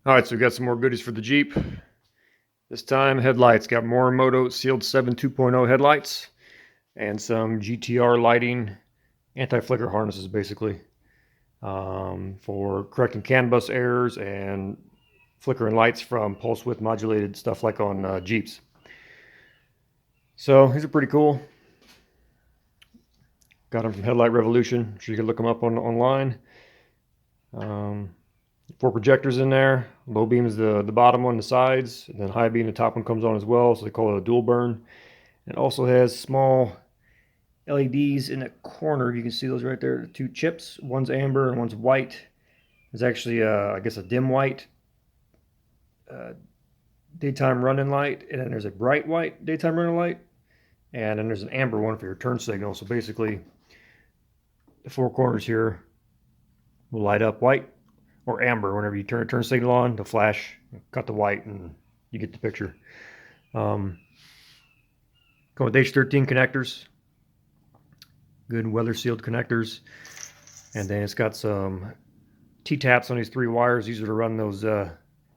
All right, so we got some more goodies for the Jeep. This time, headlights. Got Morimoto Sealed 7 2.0 headlights and some GTR lighting anti-flicker harnesses, basically, for correcting CAN bus errors and flickering lights from pulse width modulated stuff like on Jeeps. So these are pretty cool. Got them from Headlight Revolution. I'm sure you can look them up online. 4 projectors in there. Low beam is the bottom one, the sides, and then high beam, the top one comes on as well, so they call it a dual burn. It also has small LEDs in the corner. You can see those right there, 2 chips. One's amber and one's white. There's actually, I guess, a dim white daytime running light, and then there's a bright white daytime running light, and then there's an amber one for your turn signal. So basically, the 4 corners here will light up white or amber. Whenever you turn a turn signal on, the flash, cut the white, and you get the picture. Come with H13 connectors, good weather sealed connectors, and then it's got some T-taps on these 3 wires. These are to run those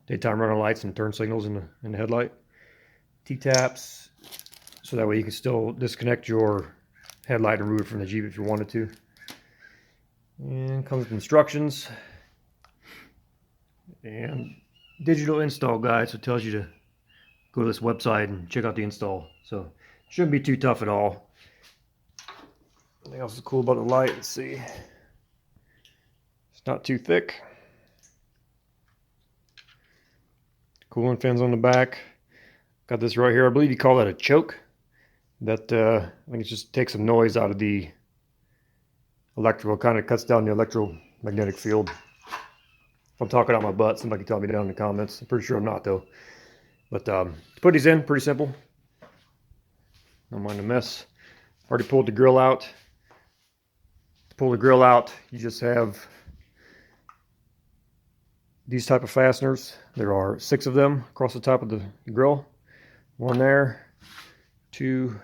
daytime running lights and turn signals in the headlight. T-taps, so that way you can still disconnect your headlight and remove it from the Jeep if you wanted to. And comes with instructions and digital install guide, so it tells you to go to this website and check out the install. So shouldn't be too tough at all. Anything else is cool about the light? Let's see. It's not too thick. Cooling fins on the back. Got this right here. I believe you call that a choke. That I think it just takes some noise out of the electrical, kind of cuts down the electromagnetic field. If I'm talking out my butt, somebody can tell me down in the comments. I'm pretty sure I'm not, though. But to put these in, pretty simple. Don't mind the mess. Already pulled the grill out. To pull the grill out, you just have these type of fasteners. There are 6 of them across the top of the grill. 1 there, 2,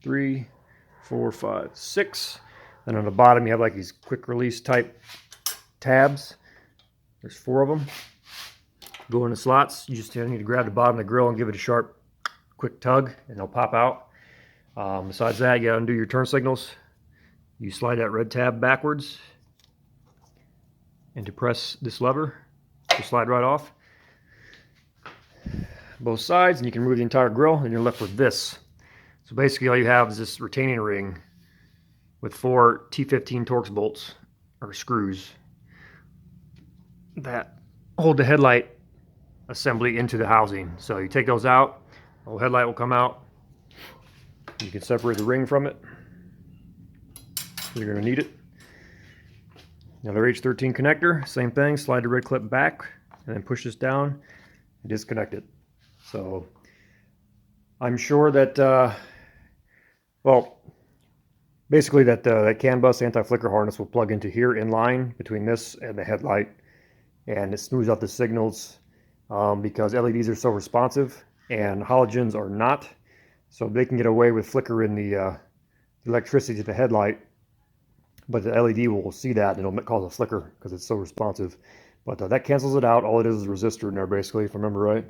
3, 4, 5, 6. And on the bottom, you have like these quick release type tabs. There's 4 of them. Go in the slots. You just need to grab the bottom of the grill and give it a sharp, quick tug, and they'll pop out. Besides that, you gotta undo your turn signals. You slide that red tab backwards, and to press this lever, it'll slide right off. Both sides, and you can remove the entire grill, and you're left with this. So basically, all you have is this retaining ring with 4 T15 Torx bolts or screws that hold the headlight assembly into the housing. So you take those out, the whole headlight will come out. You can separate the ring from it. You're going to need it. Another H13 connector, same thing. Slide the red clip back and then push this down and disconnect it. So I'm sure that, well, basically that CAN bus anti-flicker harness will plug into here in line between this and the headlight, and it smooths out the signals because LEDs are so responsive and halogens are not. So they can get away with flickering the electricity to the headlight, but the LED will see that and it'll cause a flicker because it's so responsive. But that cancels it out. All it is a resistor in there, basically, if I remember right.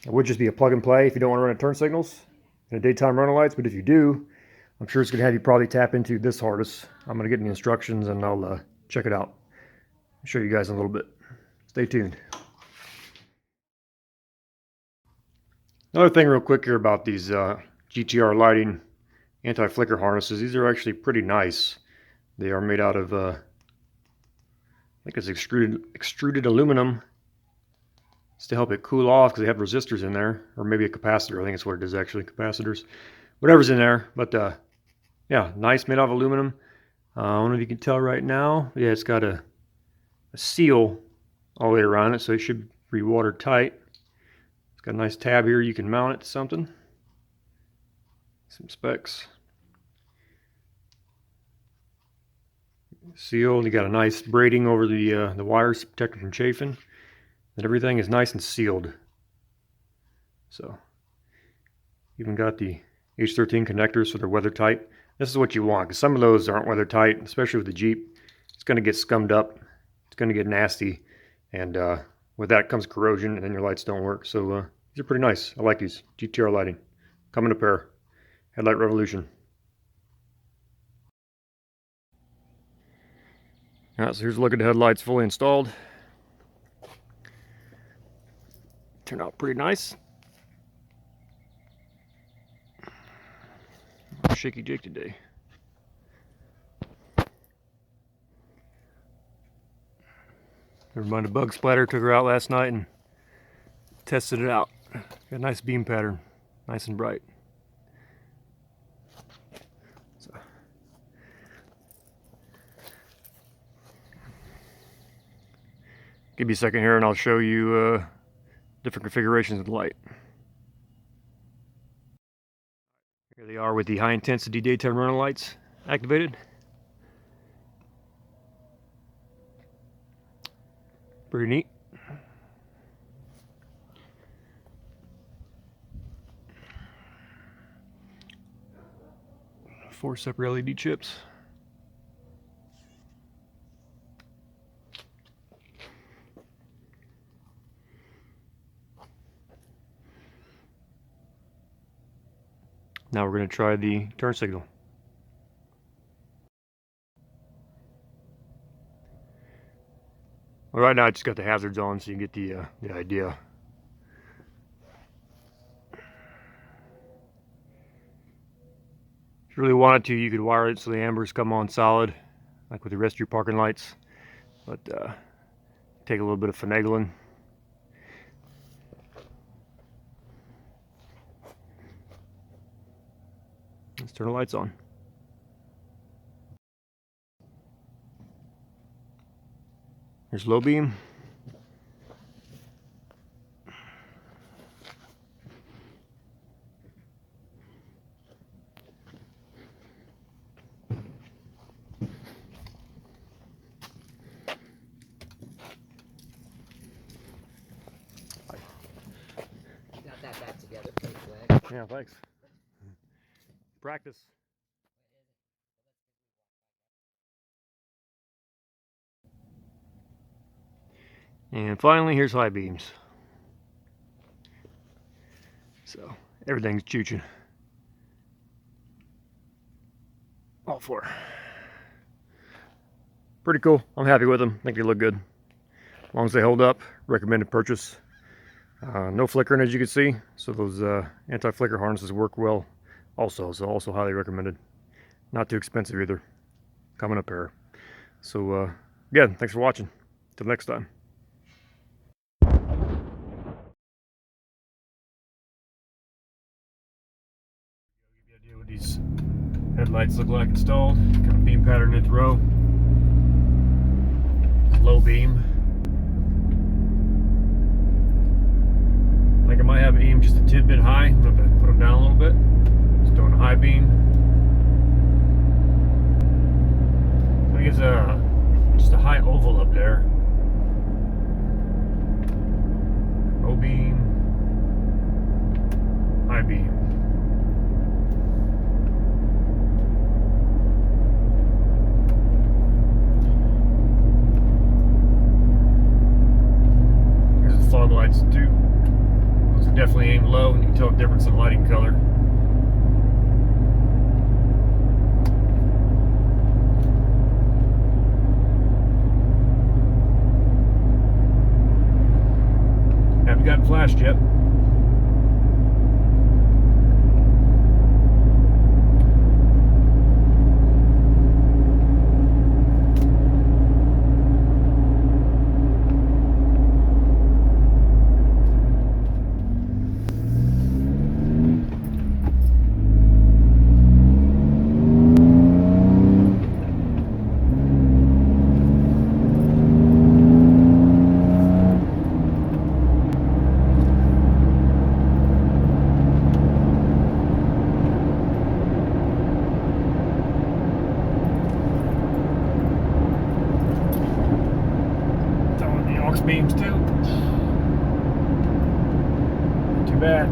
It would just be a plug and play if you don't want to run turn signals and daytime running lights, but if you do, I'm sure it's going to have you probably tap into this harness. I'm going to get the instructions and I'll check it out. I'll show you guys in a little bit. Stay tuned. Another thing real quick here about these GTR lighting anti-flicker harnesses. These are actually pretty nice. They are made out of, I think it's extruded aluminum. It's to help it cool off because they have resistors in there, or maybe a capacitor. I think it's what it is actually, capacitors. Whatever's in there, but yeah, nice, made out of aluminum. I don't know if you can tell right now. Yeah, it's got a seal all the way around it, so it should be watertight. It's got a nice tab here. You can mount it to something. Some specs. Sealed. You got a nice braiding over the wires to protect it from chafing. And everything is nice and sealed. So, even got the H13 connectors so they're weather tight. This is what you want, because some of those aren't weather tight, especially with the Jeep. It's going to get scummed up. It's going to get nasty. And with that comes corrosion, and then your lights don't work. So these are pretty nice. I like these. GTR lighting. Come in a pair. Headlight Revolution. Alright, so here's a look at the headlights fully installed. Turned out pretty nice. Shaky Jake today. Never mind a bug splatter. Took her out last night and tested it out. Got a nice beam pattern. Nice and bright. So. Give me a second here and I'll show you different configurations of the light. Here they are with the high intensity daytime running lights activated. Pretty neat. Four separate LED chips. Now we're going to try the turn signal. Well, right now I just got the hazards on so you can get the idea. If you really wanted to, you could wire it so the ambers come on solid, like with the rest of your parking lights. But take a little bit of finagling. Let's turn the lights on. Here's low beam. Got that back together pretty quick. Yeah, thanks. Practice. And finally, here's high beams. So everything's chooching. All four. Pretty cool. I'm happy with them. I think they look good. As long as they hold up, recommended purchase. No flickering, as you can see. So those anti-flicker harnesses work well also. So also highly recommended. Not too expensive either. Come in a pair. So again, thanks for watching. Till next time. What these headlights look like installed. Kind of beam pattern in row. Low beam. I think I might have aim just a tidbit high. I'm going to put them down a little bit. Just doing a high beam. I think it's just a high oval up there. Low beam. High beam. Fog lights too. Those are definitely aimed low, and you can tell the difference in lighting color. Haven't gotten flashed yet. Beams too. Too bad.